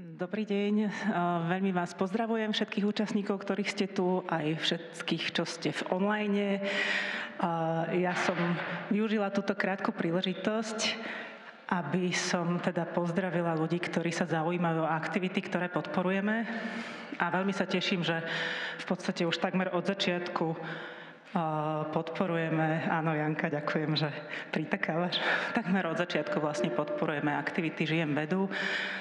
Dobrý deň, veľmi vás pozdravujem, všetkých účastníkov, ktorých ste tu, aj všetkých, čo ste v online. Ja som využila túto krátku príležitosť, aby som teda pozdravila ľudí, ktorí sa zaujímajú o aktivity, ktoré podporujeme. A veľmi sa teším, že v podstate už takmer od začiatku podporujeme, áno Janka, ďakujem, že pritakávaš. Takmer od začiatku vlastne podporujeme aktivity Žijem vedu,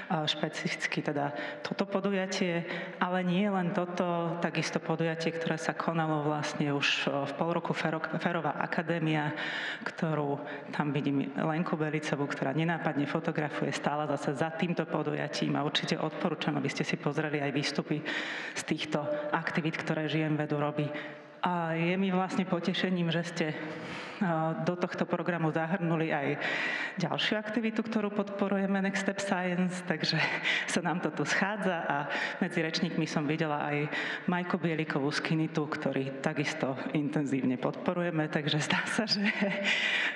špecificky teda toto podujatie, ale nie len toto, takisto podujatie, ktoré sa konalo vlastne už v pol roku Ferová akadémia, ktorú tam vidím Lenku Belicovú, ktorá nenápadne fotografuje stále zase za týmto podujatím a určite odporúčam, aby ste si pozreli aj výstupy z týchto aktivít, ktoré Žijem vedu robí. A je mi vlastne potešením, že ste do tohto programu zahrnuli aj ďalšiu aktivitu, ktorú podporujeme, Next Step Science, takže sa nám to tu schádza a medzi rečníkmi som videla aj Majku Bielikovú z Kinitu, ktorý takisto intenzívne podporujeme, takže zdá sa, že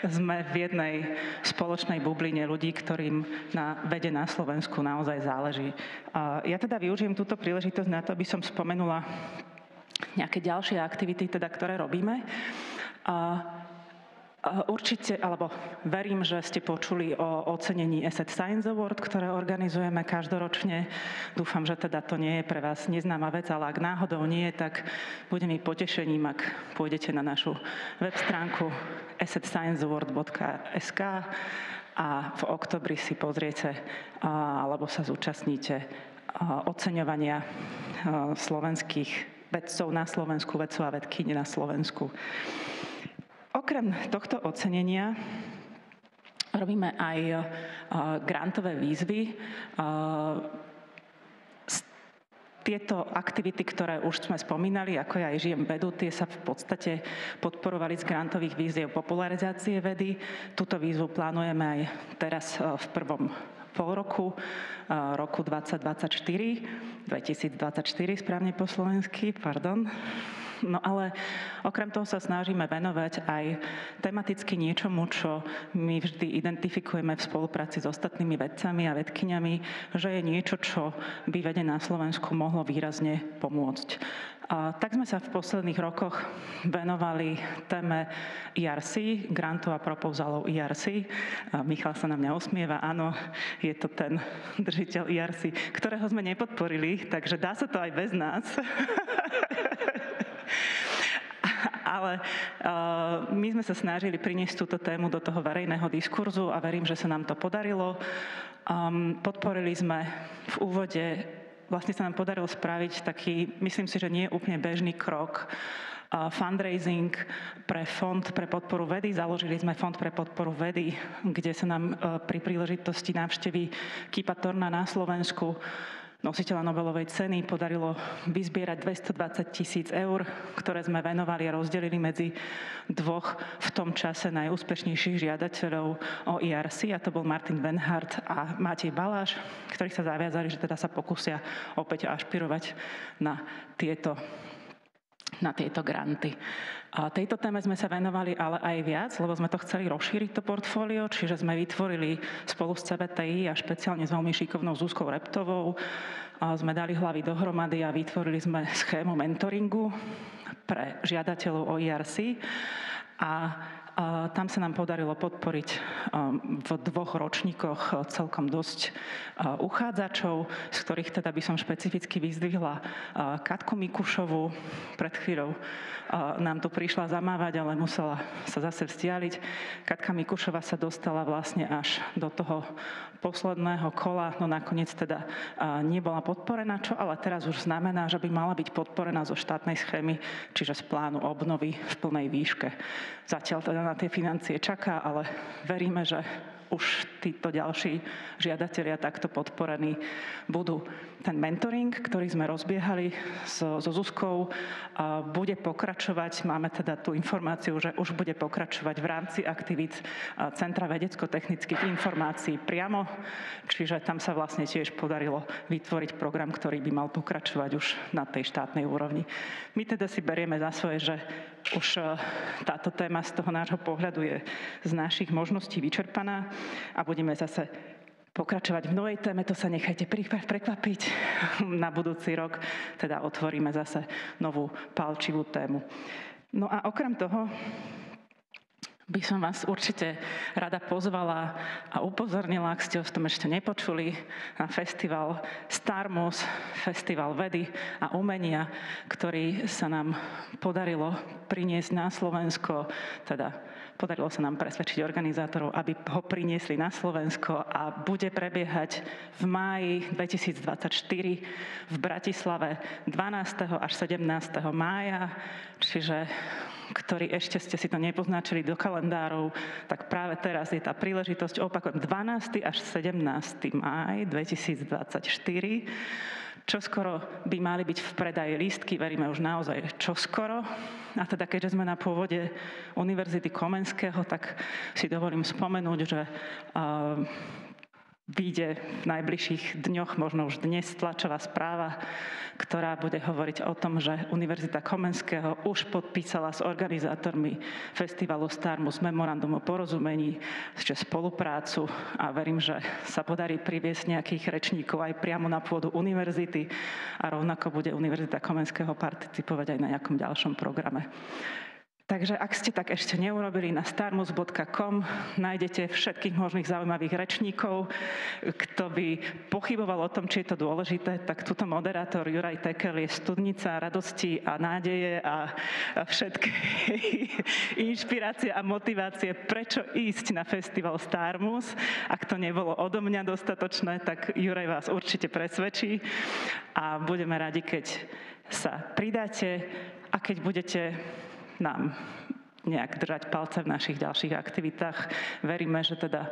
sme v jednej spoločnej bubline ľudí, ktorým na vede na Slovensku naozaj záleží. Ja teda využijem túto príležitosť na to, aby som spomenula nejaké ďalšie aktivity, teda, ktoré robíme. Určite, alebo verím, že ste počuli o ocenení Asset Science Award, ktoré organizujeme každoročne. Dúfam, že teda to nie je pre vás neznáma vec, ale ak náhodou nie, tak bude mi potešením, ak pôjdete na našu web stránku assetscienceaward.sk a v oktobri si pozriete alebo sa zúčastníte oceňovania slovenských vedcov na Slovensku, vedcov a vedkyň na Slovensku. Okrem tohto ocenenia robíme aj grantové výzvy. Tieto aktivity, ktoré už sme spomínali, ako ja aj Žijem vedu, tie sa v podstate podporovali z grantových výziev popularizácie vedy. Túto výzvu plánujeme aj teraz v prvom polroku roku 2024 správne po slovensky, pardon. No ale okrem toho sa snažíme venovať aj tematicky niečomu, čo my vždy identifikujeme v spolupráci s ostatnými vedcami a vedkyňami, že je niečo, čo by vede na Slovensku mohlo výrazne pomôcť. Tak sme sa v posledných rokoch venovali téme ERC, grantov a proposálov ERC. Michal sa na mňa usmieva, áno, je to ten držiteľ ERC, ktorého sme nepodporili, takže dá sa to aj bez nás. Ale my sme sa snažili priniesť túto tému do toho verejného diskurzu a verím, že sa nám to podarilo. Podporili sme v úvode, vlastne sa nám podarilo spraviť taký, myslím si, že nie úplne bežný krok, fundraising pre Fond pre podporu vedy. Založili sme Fond pre podporu vedy, kde sa nám pri príležitosti návštevy Kipa Thorna na Slovensku, nositeľa Nobelovej ceny, podarilo vyzbierať 220 000 eur, ktoré sme venovali a rozdelili medzi dvoch v tom čase najúspešnejších žiadateľov o ERC, a to bol Martin Benhardt a Matej Baláš, ktorí sa zaviazali, že teda sa pokúsia opäť ašpirovať na tieto granty. A tejto téme sme sa venovali ale aj viac, lebo sme to chceli rozšíriť, to portfólio, čiže sme vytvorili spolu s CVTI a špeciálne s veľmi šikovnou Zuzkou Reptovou, sme dali hlavy dohromady a vytvorili sme schému mentoringu pre žiadateľov o ERC a tam sa nám podarilo podporiť v dvoch ročníkoch celkom dosť uchádzačov, z ktorých teda by som špecificky vyzdvihla Katku Mikušovú. Pred chvíľou nám tu prišla zamávať, ale musela sa zase vzdialiť. Katka Mikušová sa dostala vlastne až do toho posledného kola, no nakoniec teda nebola podporená, čo ale teraz už znamená, že by mala byť podporená zo štátnej schémy, čiže z plánu obnovy v plnej výške. Zatiaľ teda na tie financie čaká, ale veríme, že už títo ďalší žiadatelia takto podporení budú. Ten mentoring, ktorý sme rozbiehali so Zuzkou, bude pokračovať. Máme teda tú informáciu, že už bude pokračovať v rámci aktivít Centra vedecko-technických informácií priamo, čiže tam sa vlastne tiež podarilo vytvoriť program, ktorý by mal pokračovať už na tej štátnej úrovni. My teda si berieme za svoje, že už táto téma z toho nášho pohľadu je z našich možností vyčerpaná a budeme zase pokračovať v novej téme, to sa nechajte prekvapiť. Na budúci rok teda otvoríme zase novú palčivú tému. No a okrem toho by som vás určite rada pozvala a upozornila, ak ste o tom ešte nepočuli, na festival Starmus, festival vedy a umenia, ktorý sa nám podarilo priniesť na Slovensko, teda podarilo sa nám presvedčiť organizátorov, aby ho priniesli na Slovensko a bude prebiehať v máji 2024 v Bratislave 12. až 17. mája, čiže ktorí ešte ste si to nepoznačili do kalendárov, tak práve teraz je tá príležitosť, opakujem, 12. až 17. máj 2024. Čoskoro by mali byť v predaji lístky, veríme už naozaj čoskoro. A teda keďže sme na pôvode Univerzity Komenského, tak si dovolím spomenúť, že vyjde v najbližších dňoch, možno už dnes, tlačová správa, ktorá bude hovoriť o tom, že Univerzita Komenského už podpísala s organizátormi festivalu Starmus memorandum o porozumení, ešte spoluprácu a verím, že sa podarí priviesť nejakých rečníkov aj priamo na pôdu univerzity a rovnako bude Univerzita Komenského participovať aj na nejakom ďalšom programe. Takže ak ste tak ešte neurobili, na starmus.com nájdete všetkých možných zaujímavých rečníkov. Kto by pochyboval o tom, či je to dôležité, tak tuto moderátor Juraj Tekel je studnica radosti a nádeje a všetkej inšpirácie a motivácie, prečo ísť na festival Starmus. Ak to nebolo odo mňa dostatočné, tak Juraj vás určite presvedčí a budeme radi, keď sa pridáte a keď budete nám nejak držať palce v našich ďalších aktivitách. Veríme, že teda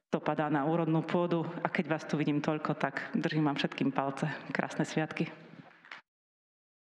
to padá na úrodnú pôdu a keď vás tu vidím toľko, tak držím vám všetkým palce. Krásne sviatky.